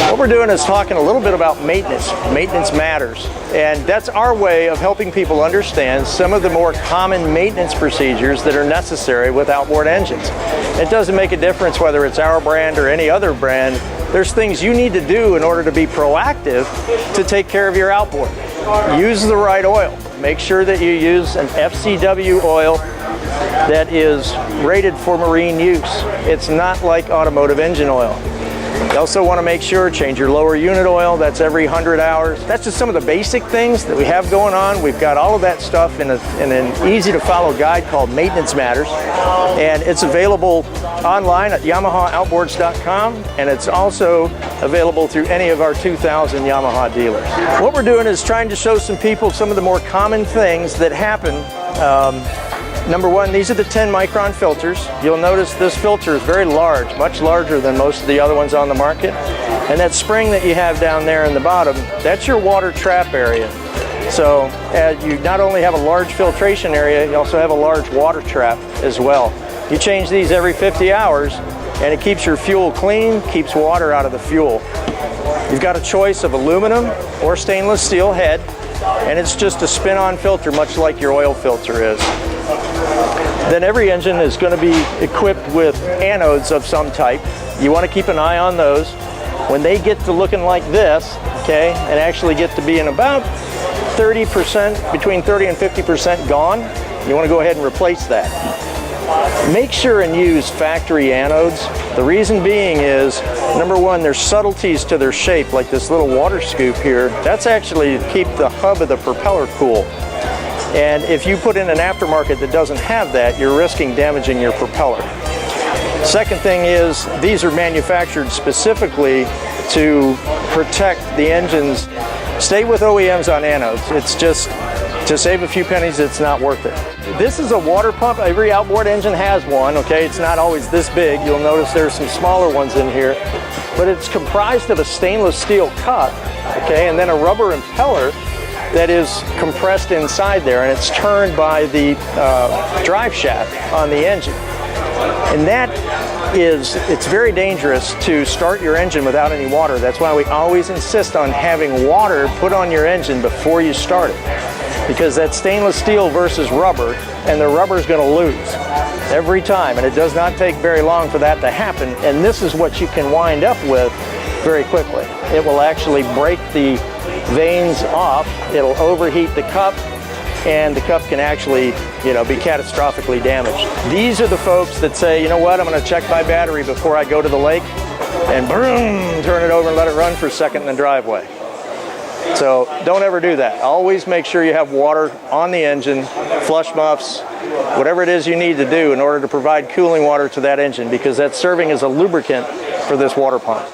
What we're doing is talking a little bit about maintenance. Maintenance matters. And that's our way of helping people understand some of the more common maintenance procedures that are necessary with outboard engines. It doesn't make a difference whether it's our brand or any other brand. There's things you need to do in order to be proactive to take care of your outboard. Use the right oil. Make sure that you use an FCW oil that is rated for marine use. It's not like automotive engine oil. You also want to make sure, change your lower unit oil. That's every 100 hours. That's just some of the basic things that we have going on. We've got all of that stuff in an easy to follow guide called Maintenance Matters. And it's available online at YamahaOutboards.com, and it's also available through any of our 2,000 Yamaha dealers. What we're doing is trying to show some people some of the more common things that happen. Number one, these are the 10 micron filters. You'll notice this filter is very large, much larger than most of the other ones on the market. And that spring that you have down there in the bottom, that's your water trap area. So you not only have a large filtration area, you also have a large water trap as well. You change these every 50 hours and it keeps your fuel clean, keeps water out of the fuel. You've got a choice of aluminum or stainless steel head, and it's just a spin-on filter, much like your oil filter is. Then every engine is going to be equipped with anodes of some type. You want to keep an eye on those. When they get to looking like this, okay, and actually get to being about 30%, between 30 and 50% gone, you want to go ahead and replace that. Make sure and use factory anodes. The reason being is, number one, there's subtleties to their shape, like this little water scoop here. That's actually to keep the hub of the propeller cool. And if you put in an aftermarket that doesn't have that, you're risking damaging your propeller. Second thing is, these are manufactured specifically to protect the engines. Stay with OEMs on anodes. It's just, to save a few pennies, it's not worth it. This is a water pump. Every outboard engine has one, okay? It's not always this big. You'll notice there's some smaller ones in here. But it's comprised of a stainless steel cup, okay, and then a rubber impeller that is compressed inside there, and it's turned by the drive shaft on the engine. And that is, it's very dangerous to start your engine without any water. That's why we always insist on having water put on your engine before you start it. Because that's stainless steel versus rubber, and the rubber is going to lose every time. And it does not take very long for that to happen. And this is what you can wind up with very quickly. It will actually break the veins off, it'll overheat the cup, and the cup can actually, be catastrophically damaged. These are the folks that say, you know what, I'm going to check my battery before I go to the lake, and boom, turn it over and let it run for a second in the driveway. So don't ever do that. Always make sure you have water on the engine, flush muffs, whatever it is you need to do in order to provide cooling water to that engine, because that's serving as a lubricant for this water pump.